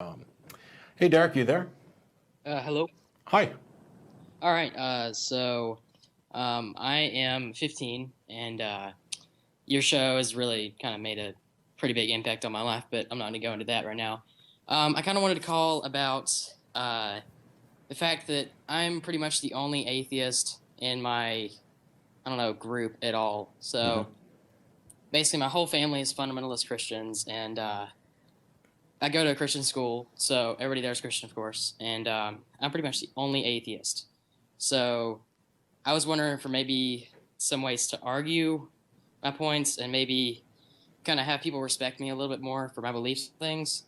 Um, hey, Derek, you there? Hello. Hi. All right. I am 15, and your show has really kind of made a pretty big impact on my life, but I'm not going to go into that right now. I kind of wanted to call about the fact that I'm pretty much the only atheist in my, I don't know, group at all. hmm So basically, my whole family is fundamentalist Christians, and I go to a Christian school, so everybody there is Christian, of course, and I'm pretty much the only atheist. So I was wondering for maybe some ways to argue my points and maybe kind of have people respect me a little bit more for my beliefs and things.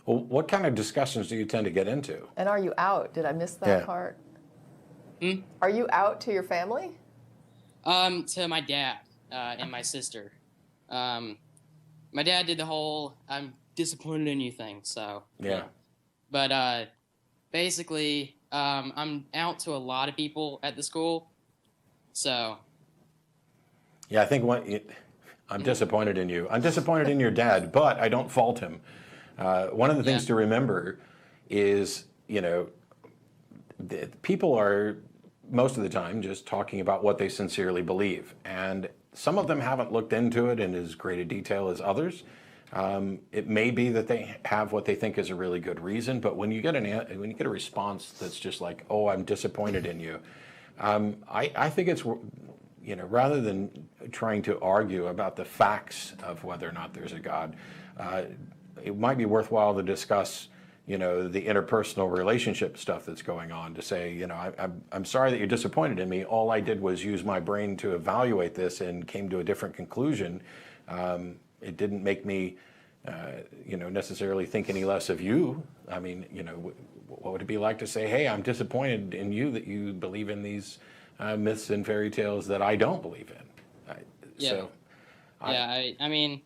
Well, what kind of discussions do you tend to get into? And are you out? Did I miss that Yeah. part? Hmm? Are you out to your family? To my dad and my sister. My dad did the whole "I'm disappointed in you" thing, so Yeah. But basically, I'm out to a lot of people at the school, so Yeah, I think I'm disappointed in you. I'm disappointed in your dad, but I don't fault him. One of the things yeah, to remember is, people are most of the time just talking about what they sincerely believe. And some of them haven't looked into it in as great a detail as others. It may be that they have what they think is a really good reason, but when you get a response that's just like, "Oh, I'm disappointed in you," I think it's, rather than trying to argue about the facts of whether or not there's a God, uh, it might be worthwhile to discuss, the interpersonal relationship stuff that's going on. To say, I'm sorry that you're disappointed in me. All I did was use my brain to evaluate this and came to a different conclusion. It didn't make me, necessarily think any less of you. I mean, what would it be like to say, "Hey, I'm disappointed in you that you believe in these myths and fairy tales that I don't believe in." yeah, So, yeah. I, I mean,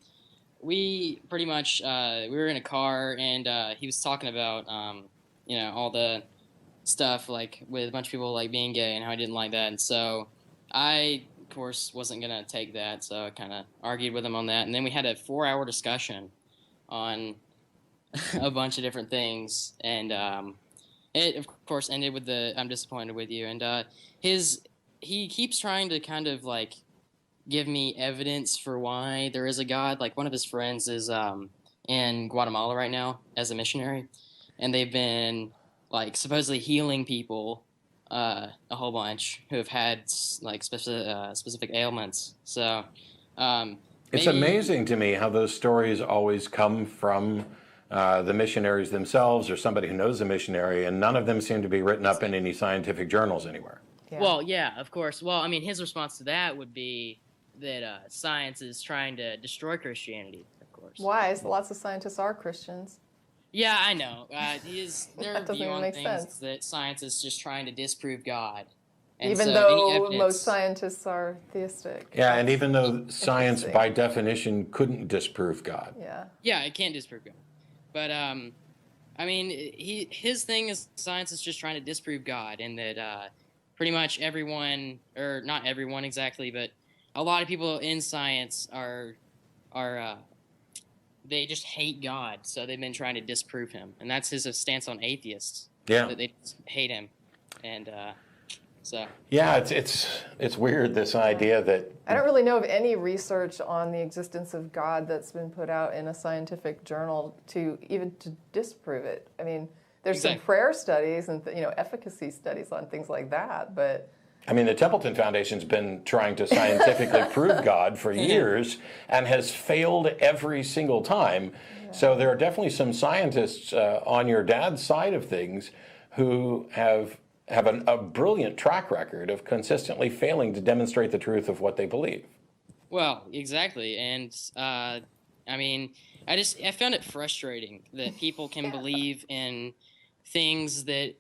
we pretty much we were in a car, and he was talking about all the stuff like with a bunch of people like being gay and how I didn't like that, and so I of course wasn't gonna take that, so I kind of argued with him on that, and then we had a 4-hour discussion on a bunch of different things, and it of course ended with the "I'm disappointed with you," and he keeps trying to kind of like give me evidence for why there is a God. Like one of his friends is in Guatemala right now as a missionary, and they've been like supposedly healing people a whole bunch who have had like specific ailments. So it's maybe amazing to me how those stories always come from the missionaries themselves or somebody who knows the missionary, and none of them seem to be written up in any scientific journals anywhere. Yeah. well, yeah, of course. Well, I mean, his response to that would be that science is trying to destroy Christianity, of course. Why? Lots of scientists are Christians. Yeah, I know. Their That doesn't view even on make things sense. is that science is just trying to disprove God, and Even so any though most evidence. scientists are theistic. Yeah, and That's even though science interesting. by definition couldn't disprove God. Yeah. Yeah, it can't disprove God, but I mean, his thing is science is just trying to disprove God, and that pretty much everyone, or not everyone exactly, but a lot of people in science are they just hate God, so they've been trying to disprove him, and that's his stance on atheists, Yeah. that they just hate him, and so Yeah, it's weird, this idea that I don't really know of any research on the existence of God that's been put out in a scientific journal to disprove it. I mean, there's some exactly. prayer studies and efficacy studies on things like that, but I mean, the Templeton Foundation's been trying to scientifically prove God for years and has failed every single time. So there are definitely some scientists on your dad's side of things who have a brilliant track record of consistently failing to demonstrate the truth of what they believe. Well, exactly, and I mean, I found it frustrating that people can believe in things that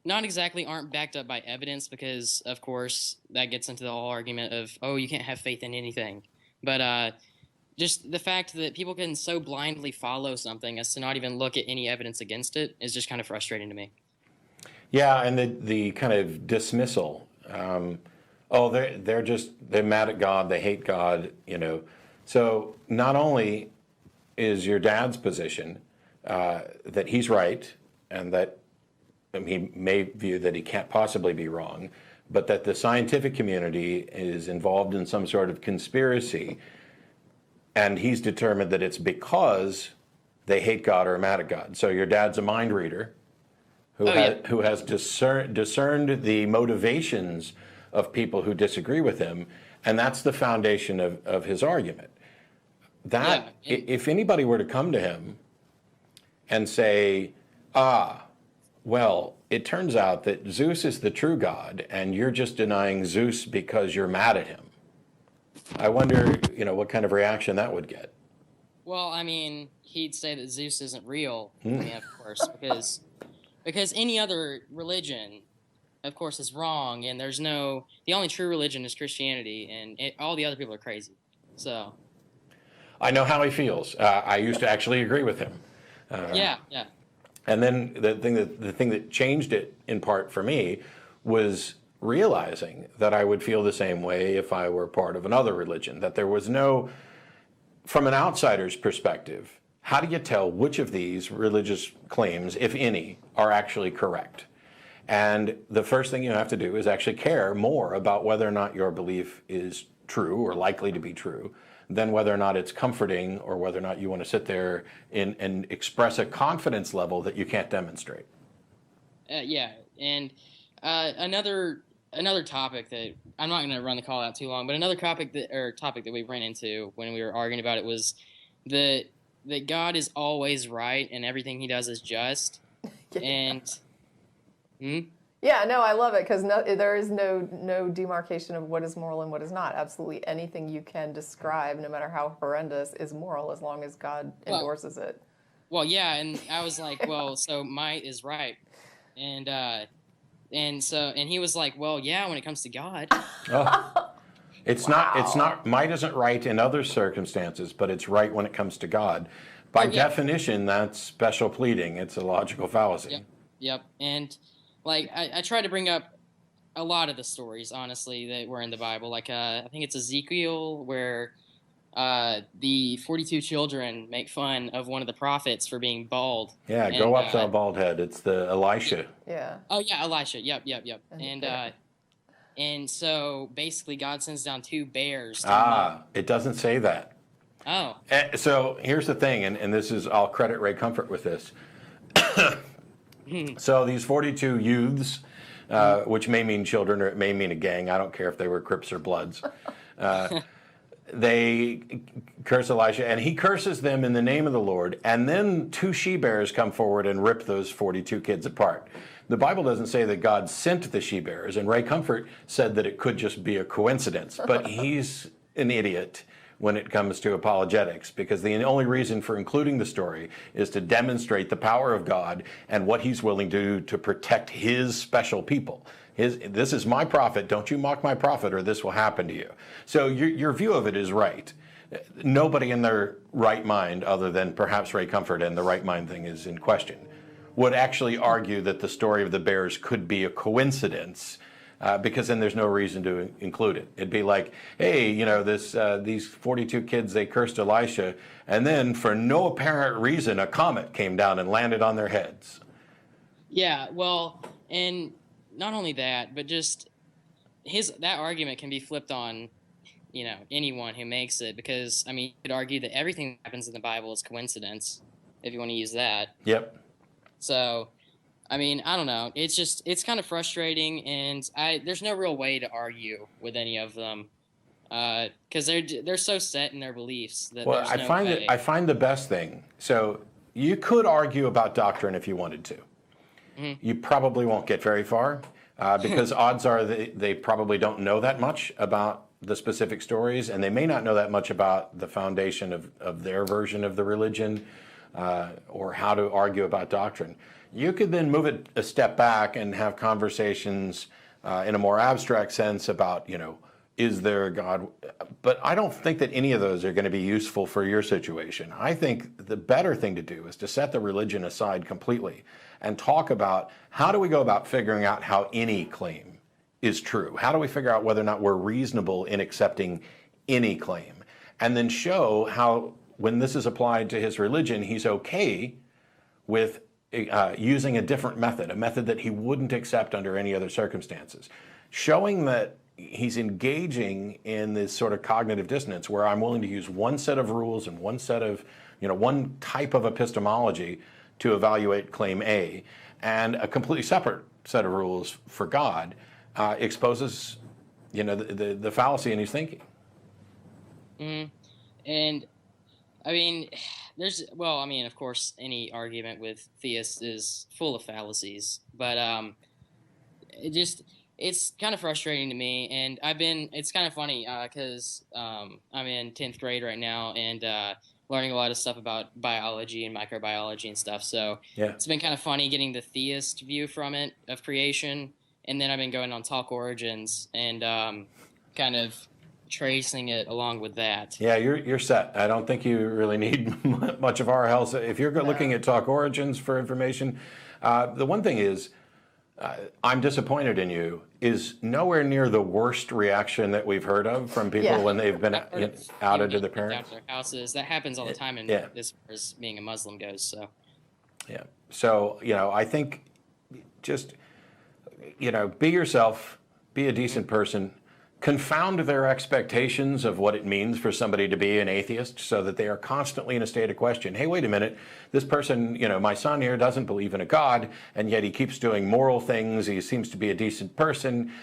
not exactly aren't backed up by evidence, because of course that gets into the whole argument of, oh, you can't have faith in anything, but just the fact that people can so blindly follow something as to not even look at any evidence against it is just kind of frustrating to me. Yeah, and the kind of dismissal. Oh, they're mad at God. They hate God. So not only is your dad's position that he's right, and that he may view that he can't possibly be wrong, but that the scientific community is involved in some sort of conspiracy, and he's determined that it's because they hate God or are mad at God. So your dad's a mind reader who has discerned the motivations of people who disagree with him, and that's the foundation of his argument. That if anybody were to come to him and say, well, it turns out that Zeus is the true God, and you're just denying Zeus because you're mad at him, I wonder, what kind of reaction that would get. Well, I mean, he'd say that Zeus isn't real. I mean, of course, because any other religion, of course, is wrong, and the only true religion is Christianity, and all the other people are crazy. So I know how he feels. I used to actually agree with him. Yeah. And then the thing that changed it in part for me was realizing that I would feel the same way if I were part of another religion, that there was no, from an outsider's perspective, how do you tell which of these religious claims, if any, are actually correct? And the first thing you have to do is actually care more about whether or not your belief is true or likely to be true than whether or not it's comforting or whether or not you want to sit there and express a confidence level that you can't demonstrate. Yeah, and another topic that I'm not going to run the call out too long, but another topic that we ran into when we were arguing about it was that God is always right and everything he does is just. And yeah, no, I love it because there is no demarcation of what is moral and what is not. Absolutely anything you can describe, no matter how horrendous, is moral as long as God endorses it. Well, yeah, and I was like, well, so might is right, and he was like, well, yeah, when it comes to God. Oh. It's not, might isn't right in other circumstances, but it's right when it comes to God. By definition, that's special pleading. It's a logical fallacy. Yep. And like, I try to bring up a lot of the stories, honestly, that were in the Bible. Like, I think it's Ezekiel where the 42 children make fun of one of the prophets for being bald. Yeah, go up to a bald head. It's the Elisha. Yeah. Oh, yeah, Elisha. Yep. And so basically God sends down 2 bears. It doesn't say that. Oh. So here's the thing, and this is, I'll credit Ray Comfort with this. So these 42 youths, which may mean children or it may mean a gang, I don't care if they were Crips or Bloods, they curse Elisha, and he curses them in the name of the Lord, and then 2 she-bears come forward and rip those 42 kids apart. The Bible doesn't say that God sent the she-bears, and Ray Comfort said that it could just be a coincidence, but he's an idiot when it comes to apologetics, because the only reason for including the story is to demonstrate the power of God and what he's willing to do to protect his special people. This is my prophet, don't you mock my prophet or this will happen to you. So your view of it is right. Nobody in their right mind, other than perhaps Ray Comfort, and the right mind thing is in question, would actually argue that the story of the bears could be a coincidence, because then there's no reason to include it. It'd be like, hey, these 42 kids, they cursed Elisha, and then for no apparent reason, a comet came down and landed on their heads. Yeah, well, and not only that, but just that argument can be flipped on, anyone who makes it, because, I mean, you could argue that everything that happens in the Bible is coincidence, if you want to use that. Yep. So, I mean, I don't know. It's kind of frustrating, and there's no real way to argue with any of them, because they're so set in their beliefs that well, there's no way. I find the best thing. So you could argue about doctrine if you wanted to. Mm-hmm. You probably won't get very far, because odds are they probably don't know that much about the specific stories, and they may not know that much about the foundation of their version of the religion, or how to argue about doctrine. You could then move it a step back and have conversations in a more abstract sense about, is there a God? But I don't think that any of those are going to be useful for your situation. I think the better thing to do is to set the religion aside completely and talk about how do we go about figuring out how any claim is true? How do we figure out whether or not we're reasonable in accepting any claim? And then show how, when this is applied to his religion, he's okay with using a different method, a method that he wouldn't accept under any other circumstances, showing that he's engaging in this sort of cognitive dissonance where I'm willing to use one set of rules and one set of, one type of epistemology to evaluate claim A, and a completely separate set of rules for God exposes, the fallacy in his thinking. And I mean, of course, any argument with theists is full of fallacies, but it's kind of frustrating to me. And it's kind of funny because I'm in 10th grade right now and learning a lot of stuff about biology and microbiology and stuff. So It's been kind of funny getting the theist view from it of creation. And then I've been going on Talk Origins and kind of tracing it along with that. Yeah, you're set. I don't think you really need much of our help. If you're looking at Talk Origins for information, the one thing is, I'm disappointed in you, is nowhere near the worst reaction that we've heard of from people when they've been outed to their parents. Out their houses. That happens all the time as far as being a Muslim goes. So. Yeah. So, I think just, be yourself, be a decent person, confound their expectations of what it means for somebody to be an atheist so that they are constantly in a state of question. Hey, wait a minute, this person, my son here doesn't believe in a God, and yet he keeps doing moral things. He seems to be a decent person.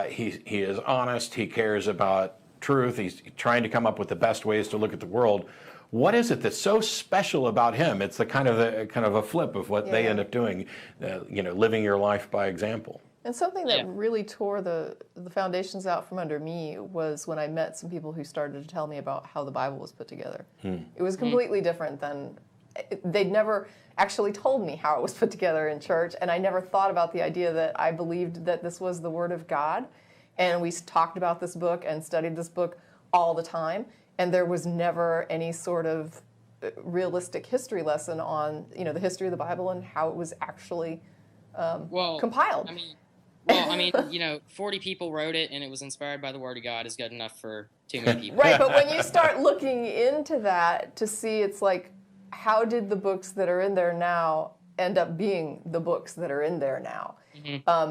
He is honest. He cares about truth. He's trying to come up with the best ways to look at the world. What is it that's so special about him? It's the kind of a flip of what they end up doing, living your life by example. And something that really tore the foundations out from under me was when I met some people who started to tell me about how the Bible was put together. It was completely different than, they'd never actually told me how it was put together in church, and I never thought about the idea that I believed that this was the Word of God, and we talked about this book and studied this book all the time, and there was never any sort of realistic history lesson on, the history of the Bible and how it was actually compiled. 40 people wrote it, and it was inspired by the Word of God is good enough for too many people. Right, but when you start looking into that to see, it's like, how did the books that are in there now end up being the books that are in there now?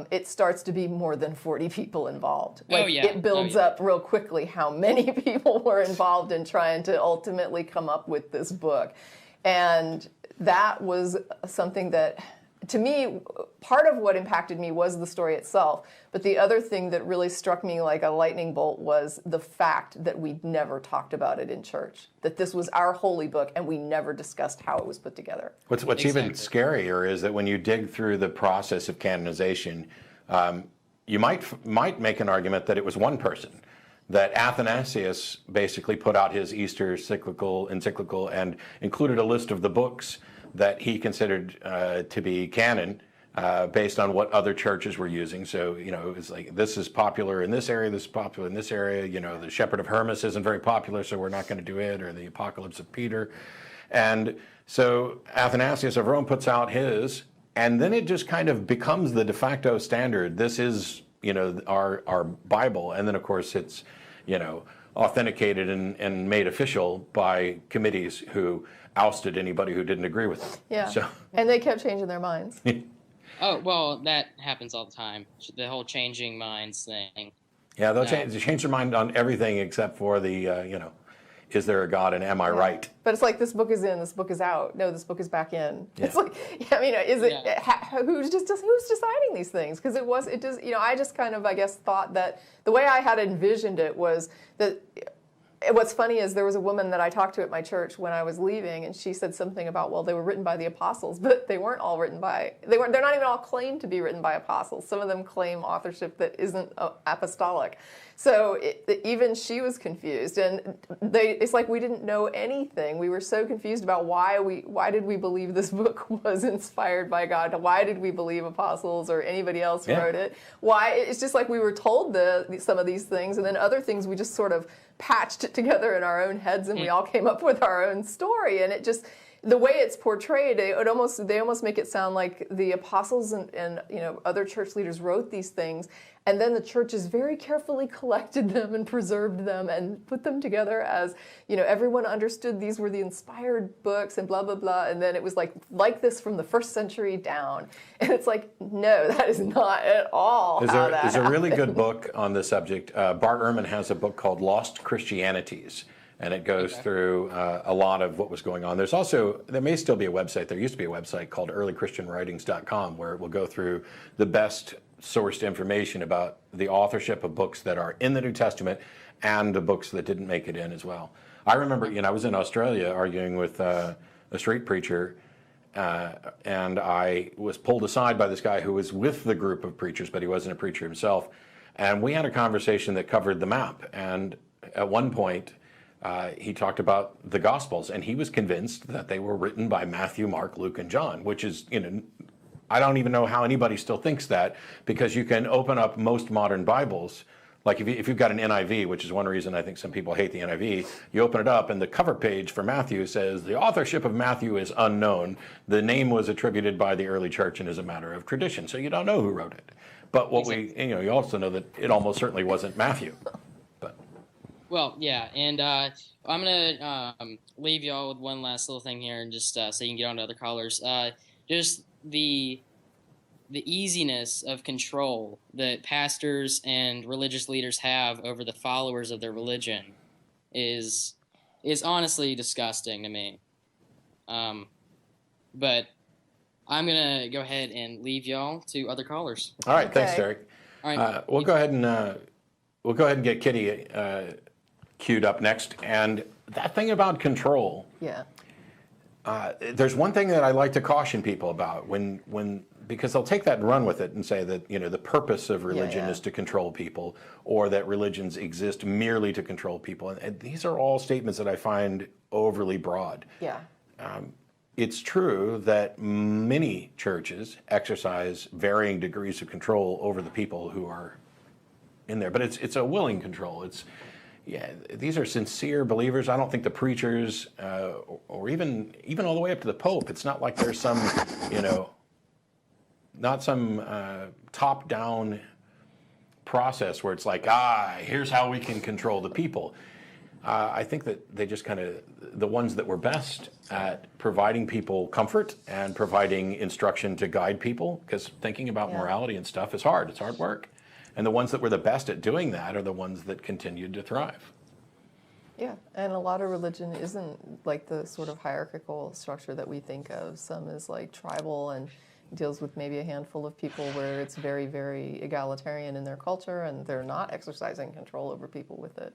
It starts to be more than 40 people involved. It builds up real quickly how many people were involved in trying to ultimately come up with this book. And that was something that, to me, part of what impacted me was the story itself, but the other thing that really struck me like a lightning bolt was the fact that we never talked about it in church, that this was our holy book and we never discussed how it was put together. What's even scarier is that when you dig through the process of canonization, you might make an argument that it was one person, that Athanasius basically put out his Easter encyclical and included a list of the books that he considered to be canon based on what other churches were using. So, it was like, this is popular in this area, this is popular in this area. The Shepherd of Hermas isn't very popular, so we're not going to do it, or the Apocalypse of Peter. And so Athanasius of Rome puts out his, and then it just kind of becomes the de facto standard. This is, our Bible. And then, of course, it's, authenticated and made official by committees who ousted anybody who didn't agree with them. Yeah. So. And they kept changing their minds. Oh, well, that happens all the time. The whole changing minds thing. Yeah, they'll change their mind on everything except for the, is there a God and am I right? But it's like, this book is in, this book is out. No, this book is back in. Yeah. It's like, who's deciding these things? Because I just kind of, I guess, thought that the way I had envisioned it was that. What's funny is there was a woman that I talked to at my church when I was leaving, and she said something about, well, they were written by the apostles, but they weren't all written by, they're not even all claimed to be written by apostles. Some of them claim authorship that isn't apostolic. So even she was confused, and it's like we didn't know anything. We were so confused about why did we believe this book was inspired by God? Why did we believe apostles or anybody else wrote it? Why? It's just like we were told some of these things, and then other things we just sort of patched it together in our own heads, and we all came up with our own story. And it just, the way it's portrayed, they almost make it sound like the apostles and other church leaders wrote these things And then the churches very carefully collected them and preserved them and put them together as, everyone understood these were the inspired books and blah, blah, blah. And then it was like this from the first century down. And it's like, no, that is not at all There's a really good book on the subject. Bart Ehrman has a book called Lost Christianities. And it goes through a lot of what was going on. There may still be a website. There used to be a website called earlychristianwritings.com where it will go through the best sourced information about the authorship of books that are in the New Testament and the books that didn't make it in as well. I remember, I was in Australia arguing with a street preacher, and I was pulled aside by this guy who was with the group of preachers, but he wasn't a preacher himself. And we had a conversation that covered the map. And at one point, he talked about the Gospels, and he was convinced that they were written by Matthew, Mark, Luke, and John, which is, I don't even know how anybody still thinks that, because you can open up most modern Bibles. Like if you've got an NIV, which is one reason I think some people hate the NIV, you open it up and the cover page for Matthew says, the authorship of Matthew is unknown. The name was attributed by the early church and is a matter of tradition. So you don't know who wrote it. But you also know that it almost certainly wasn't Matthew. Well, yeah, and I'm going to leave y'all with one last little thing here, and just so you can get on to other callers. Just the easiness of control that pastors and religious leaders have over the followers of their religion is honestly disgusting to me. But I'm going to go ahead and leave y'all to other callers. All right, thanks, Derrick. All right. We'll go ahead and get Kitty queued up next. And that thing about control. Yeah. There's one thing that I like to caution people about because they'll take that and run with it and say that the purpose of religion is to control people, or that religions exist merely to control people. And these are all statements that I find overly broad. Yeah. It's true that many churches exercise varying degrees of control over the people who are in there, but it's a willing control. These are sincere believers. I don't think the preachers, or even all the way up to the Pope, it's not like there's some, not some top-down process where it's like, here's how we can control the people. I think that they just the ones that were best at providing people comfort and providing instruction to guide people, because thinking about morality and stuff is hard. It's hard work. And the ones that were the best at doing that are the ones that continued to thrive. Yeah, and a lot of religion isn't like the sort of hierarchical structure that we think of. Some is like tribal and deals with maybe a handful of people where it's very, very egalitarian in their culture, and they're not exercising control over people with it.